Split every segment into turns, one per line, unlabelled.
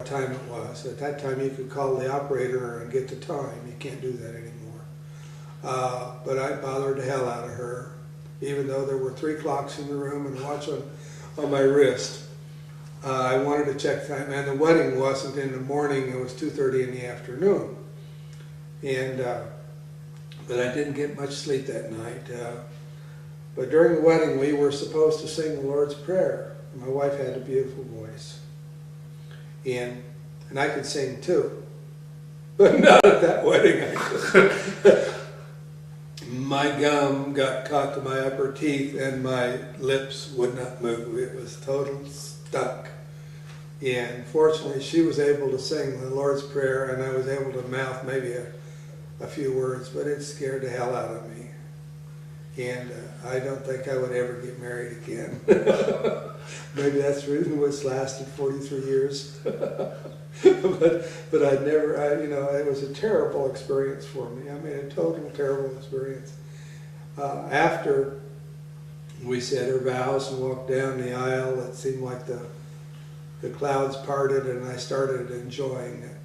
time it was. At that time you could call the operator and get the time. You can't do that anymore. But I bothered the hell out of her, even though there were 3 clocks in the room and a watch on my wrist. I wanted to check time, and the wedding wasn't in the morning, it was 2:30 in the afternoon. And but I didn't get much sleep that night. But during the wedding we were supposed to sing the Lord's Prayer. My wife had a beautiful voice. And I could sing too, but not at that wedding. I couldn't. My gum got caught to my upper teeth and my lips would not move. It was totally stuck. And fortunately she was able to sing the Lord's Prayer and I was able to mouth maybe a few words, but it scared the hell out of me. And I don't think I would ever get married again. Maybe that's the reason it's lasted 43 years. but I'd never, you know, it was a terrible experience for me. I mean, a total terrible experience. After we said our vows and walked down the aisle, it seemed like the clouds parted and I started enjoying it.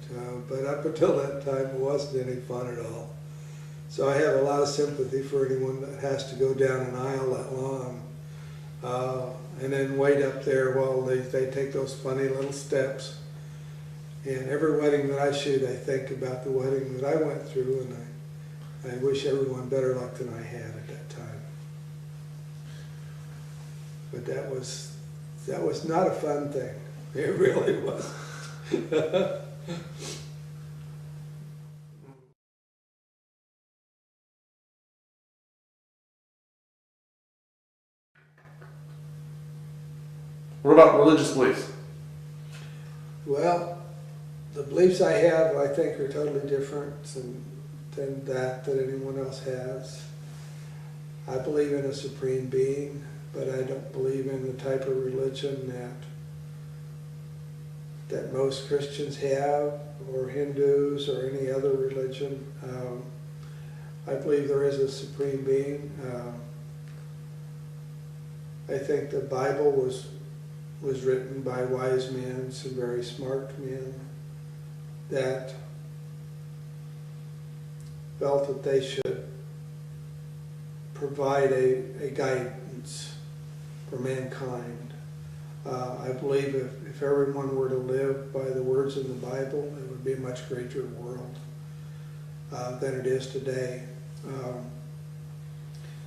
But up until that time, it wasn't any fun at all. So I have a lot of sympathy for anyone that has to go down an aisle that long and then wait up there while they take those funny little steps. And every wedding that I shoot, I think about the wedding that I went through, and I wish everyone better luck than I had at that time. But that was not a fun thing. It really was.
What about religious beliefs?
Well, the beliefs I have, I think, are totally different than that anyone else has. I believe in a supreme being, but I don't believe in the type of religion that most Christians have, or Hindus, or any other religion. I believe there is a supreme being. I think the Bible was written by wise men, some very smart men, that felt that they should provide a guidance for mankind. I believe if everyone were to live by the words in the Bible, it would be a much greater world than it is today.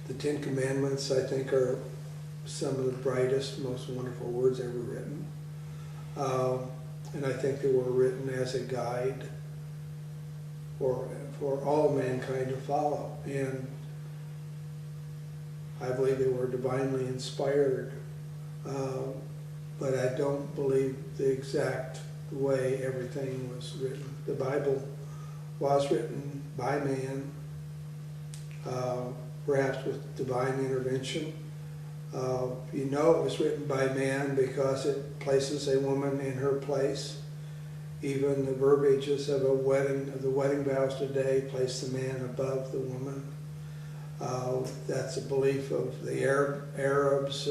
The 10 Commandments, I think, are some of the brightest, most wonderful words ever written. And I think they were written as a guide for all mankind to follow. And I believe they were divinely inspired, but I don't believe the exact way everything was written. The Bible was written by man, perhaps with divine intervention. You know it was written by man because it places a woman in her place. Even the verbiages of the wedding vows today place the man above the woman. That's a belief of the Arabs.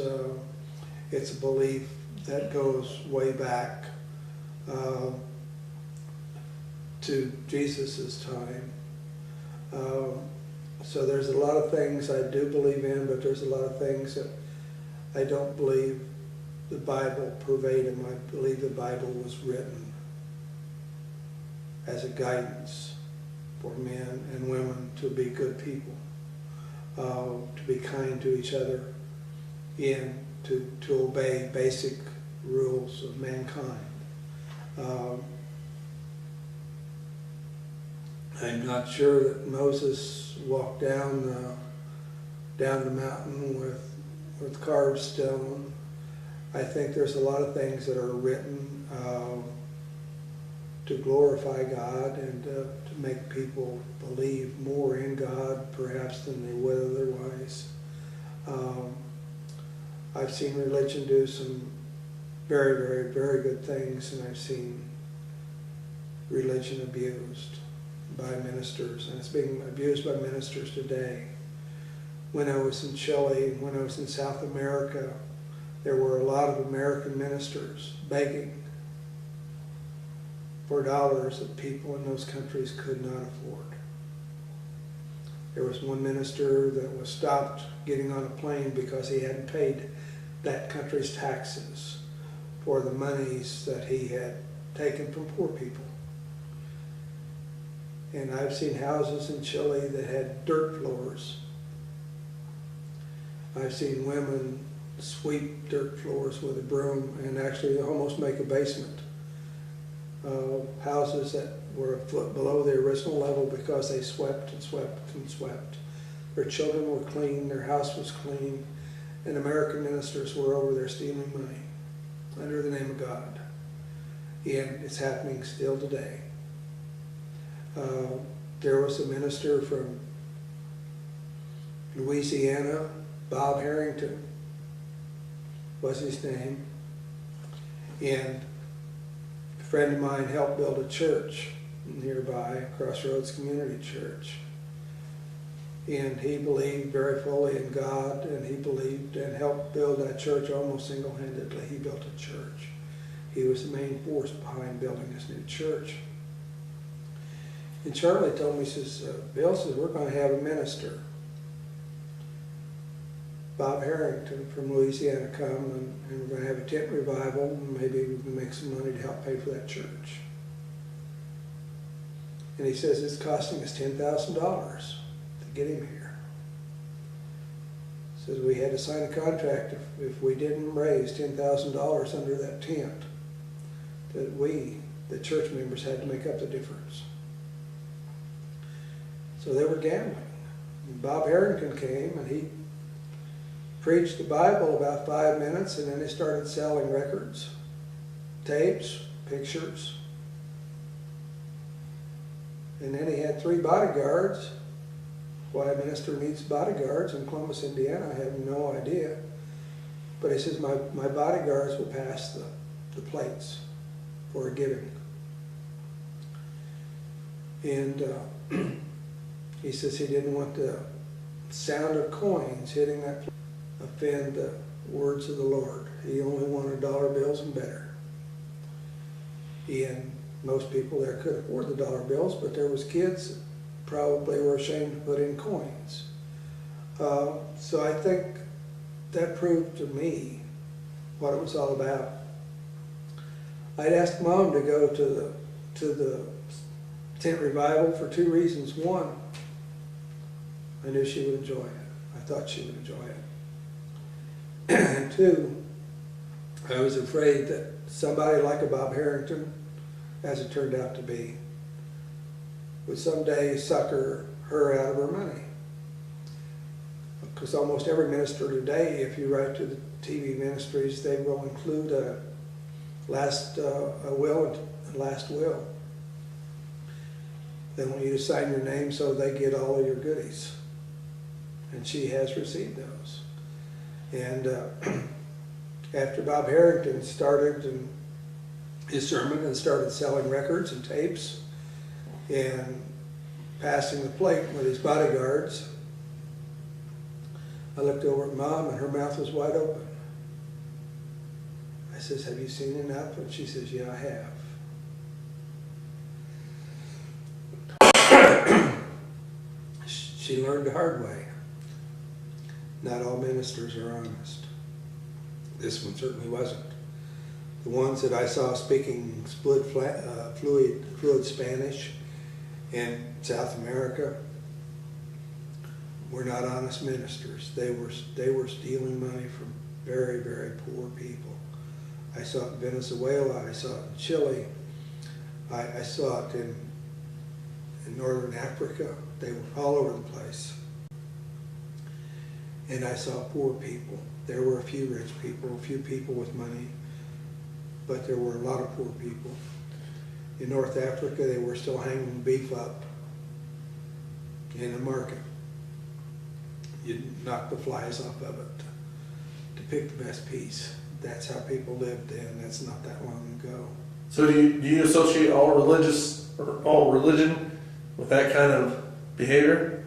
It's a belief that goes way back to Jesus' time. So there's a lot of things I do believe in, but there's a lot of things that I don't believe the Bible verbatim. I believe the Bible was written as a guidance for men and women to be good people, to be kind to each other, and to obey basic rules of mankind. I'm not sure that Moses walked down the mountain with carved stone. I think there's a lot of things that are written to glorify God and to make people believe more in God perhaps than they would otherwise. I've seen religion do some very, very, very good things, and I've seen religion abused by ministers, and it's being abused by ministers today. When I was in Chile, when I was in South America, there were a lot of American ministers begging for dollars that people in those countries could not afford. There was one minister that was stopped getting on a plane because he hadn't paid that country's taxes for the monies that he had taken from poor people. And I've seen houses in Chile that had dirt floors. I've seen women sweep dirt floors with a broom and actually almost make a basement. Houses that were a foot below the original level because they swept and swept and swept. Their children were clean, their house was clean, and American ministers were over there stealing money under the name of God. And it's happening still today. There was a minister from Louisiana, Bob Harrington was his name, and a friend of mine helped build a church nearby, Crossroads Community Church. And he believed very fully in God, and he believed and helped build that church almost single-handedly. He built a church. He was the main force behind building this new church. And Charlie told me, he says, Bill says, we're going to have a minister. Bob Harrington from Louisiana come, and we're going to have a tent revival, and maybe we can make some money to help pay for that church. And he says it's costing us $10,000 to get him here. He says we had to sign a contract if we didn't raise $10,000 under that tent, that we, the church members, had to make up the difference. So they were gambling. And Bob Harrington came and he preached the Bible about 5 minutes, and then he started selling records, tapes, pictures. And then he had 3 bodyguards. Why a minister needs bodyguards in Columbus, Indiana, I have no idea. But he says, my bodyguards will pass the plates for a giving. And he says he didn't want the sound of coins hitting that plate offend the words of the Lord. He only wanted dollar bills and better. And most people there could afford the dollar bills, but there was kids that probably were ashamed to put in coins. So I think that proved to me what it was all about. I'd asked Mom to go to the tent revival for 2 reasons. One, I knew she would enjoy it. I thought she would enjoy it. And 2, I was afraid that somebody like a Bob Harrington, as it turned out to be, would someday sucker her out of her money. Because almost every minister today, if you write to the TV ministries, they will include a will and last will. They want you to sign your name so they get all of your goodies. And she has received those. And after Bob Harrington started his sermon and started selling records and tapes and passing the plate with his bodyguards, I looked over at Mom and her mouth was wide open. I says, have you seen enough? And she says, yeah, I have. She learned the hard way. Not all ministers are honest. This one certainly wasn't. The ones that I saw speaking fluid Spanish in South America were not honest ministers. They were stealing money from very, very poor people. I saw it in Venezuela. I saw it in Chile. I saw it in Northern Africa. They were all over the place. And I saw poor people. There were a few rich people, a few people with money, but there were a lot of poor people. In North Africa, they were still hanging beef up in the market. You'd knock the flies off of it to pick the best piece. That's how people lived then. That's not that long ago.
So do you associate all religion with that kind of behavior?